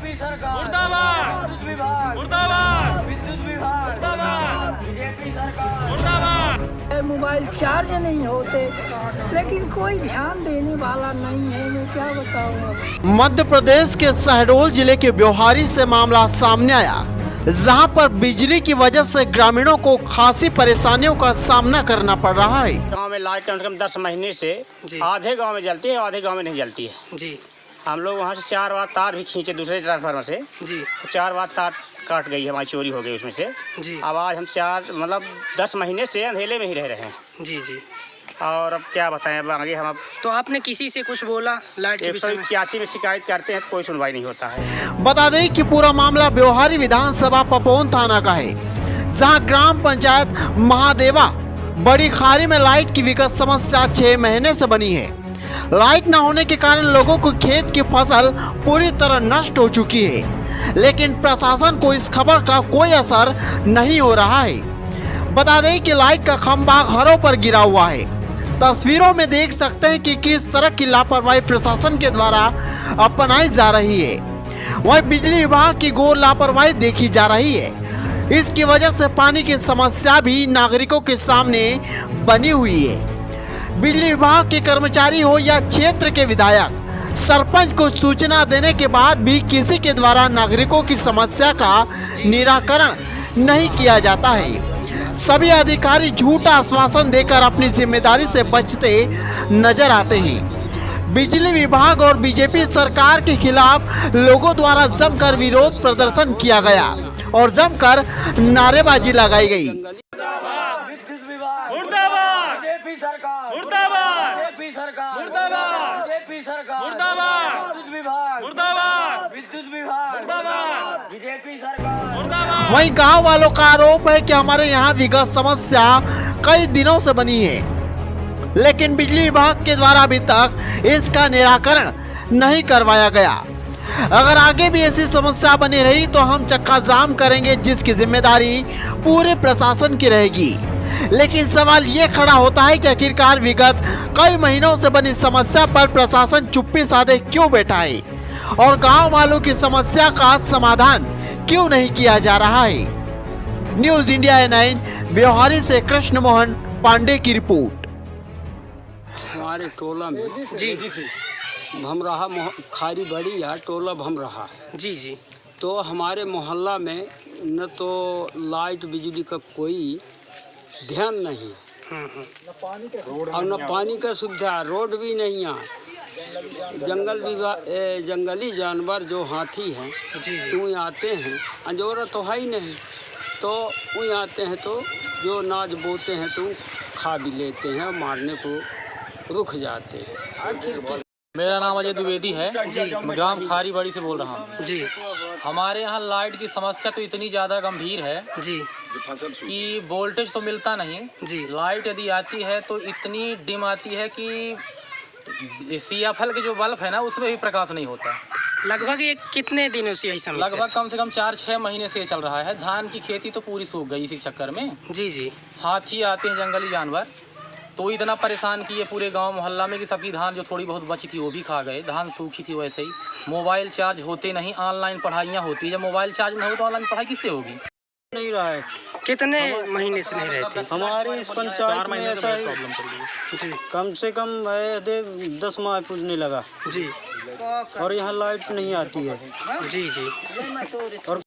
BJP सरकार मुर्दाबाद, विद्युत विभाग मुर्दाबाद, विद्युत विभाग मुर्दाबाद, बीजेपी सरकार मुर्दाबाद। मोबाइल चार्ज नहीं होते, लेकिन कोई ध्यान देने वाला नहीं है। मैं क्या बताऊँ। मध्य प्रदेश के शहडोल जिले के ब्योहारी से मामला सामने आया, जहां पर बिजली की वजह से ग्रामीणों को खासी परेशानियों का सामना करना पड़ रहा है। गांव में लाइट कम से कम 10 महीने से आधे गांव में जलती है, आधे गांव में नहीं जलती है जी। हम लोग वहाँ से 4 बार तार भी खींचे दूसरे ट्रांसफार्मर से जी। तो 4 बार तार काट गई, हमारी चोरी हो गई उसमें से जी। अब आज हम 10 महीने से अंधेले में ही रह रहे हैं जी जी। और अब क्या बताएं, अब आगे हम तो आपने किसी से कुछ बोला लाइट के विषय में? 181 में शिकायत करते हैं तो कोई सुनवाई नहीं होता है। बता दें कि पूरा मामला ब्योहारी विधानसभा पपोन थाना का है, जहां ग्राम पंचायत महादेवा बड़ी खारी में लाइट की विकट समस्या 6 महीने से बनी है। लाइट न होने के कारण लोगों को खेत की फसल पूरी तरह नष्ट हो चुकी है, लेकिन प्रशासन को इस खबर का कोई असर नहीं हो रहा है। बता दें कि लाइट का खंभा घरों पर गिरा हुआ है। तस्वीरों में देख सकते हैं कि किस तरह की लापरवाही प्रशासन के द्वारा अपनाई जा रही है। वहीं बिजली विभाग की घोर लापरवाही देखी जा रही है। इसकी वजह से पानी की समस्या भी नागरिकों के सामने बनी हुई है। बिजली विभाग के कर्मचारी हो या क्षेत्र के विधायक, सरपंच को सूचना देने के बाद भी किसी के द्वारा नागरिकों की समस्या का निराकरण नहीं किया जाता है। सभी अधिकारी झूठा आश्वासन देकर अपनी जिम्मेदारी से बचते नजर आते हैं। बिजली विभाग और बीजेपी सरकार के खिलाफ लोगों द्वारा जमकर विरोध प्रदर्शन किया गया और जमकर नारेबाजी लगाई गई। विद्युत विभाग मुर्दाबाद, बीजेपी सरकार मुर्दाबाद, बीजेपी सरकार मुर्दाबाद, बीजेपी सरकार मुर्दाबाद, विद्युत विभाग मुर्दाबाद, विद्युत विभाग मुर्दाबाद, बीजेपी सरकार मुर्दाबाद। वहीं गांव वालों का आरोप है कि हमारे यहाँ विगत समस्या कई दिनों से बनी है, लेकिन बिजली विभाग के द्वारा अभी तक इसका निराकरण नहीं करवाया गया। अगर आगे भी ऐसी समस्या बनी रही तो हम चक्का जाम करेंगे, जिसकी जिम्मेदारी पूरे प्रशासन की रहेगी। लेकिन सवाल ये खड़ा होता है कि आखिरकार विगत कई महीनों से बनी समस्या पर प्रशासन चुप्पी साधे क्यों बैठा है और गांव वालों की समस्या का समाधान क्यों नहीं किया जा रहा है। न्यूज इंडिया 9 ब्योहारी से कृष्ण मोहन पांडे की रिपोर्ट। हमारे टोला में जी भमराहा खारी बड़ी या टोला भमराहा, जी जी। तो हमारे मोहल्ला में न तो लाइट बिजली का कोई ध्यान नहीं और न पानी का सुविधा, रोड भी नहीं यहाँ। जंगली जानवर जो हाथी हैं जी जी। तो वहीं आते हैं, अंजोरा तो है ही नहीं, तो वहीं आते हैं तो जो नाज बोते हैं तो खा भी लेते हैं, मारने को रुक जाते हैं। आखिर मेरा नाम अजय द्विवेदी है जी, मैं ग्राम खारी बड़ी से बोल रहा हूँ जी। हमारे यहाँ लाइट की समस्या तो इतनी ज़्यादा गंभीर है जी कि वोल्टेज तो मिलता नहीं जी। लाइट यदि आती है तो इतनी डिम आती है कि सीएफएल के जो बल्ब है ना उसमें भी प्रकाश नहीं होता। लगभग ये कितने दिनों से यही समस्या? लगभग कम से कम 4-6 महीने से चल रहा है। धान की खेती तो पूरी सूख गई इसी चक्कर में। जी जी। हाथी आते हैं, जंगली जानवर, तो इतना परेशान किए पूरे गांव मोहल्ला में कि सबकी धान जो थोड़ी बहुत बची थी वो भी खा गए। धान सूखी थी वैसे ही। मोबाइल चार्ज होते नहीं, ऑनलाइन पढ़ाइयाँ होती है। जब मोबाइल चार्ज नहीं हो तो ऑनलाइन पढ़ाई किससे होगी? नहीं रहा है। कितने महीने से नहीं रहते? हमारी इस पंचायत में ऐसा ही प्रॉब्लम चल रही है जी। कम से कम 10 माह पूजने लगा जी। और यहाँ लाइट नहीं आती है। जी जी। और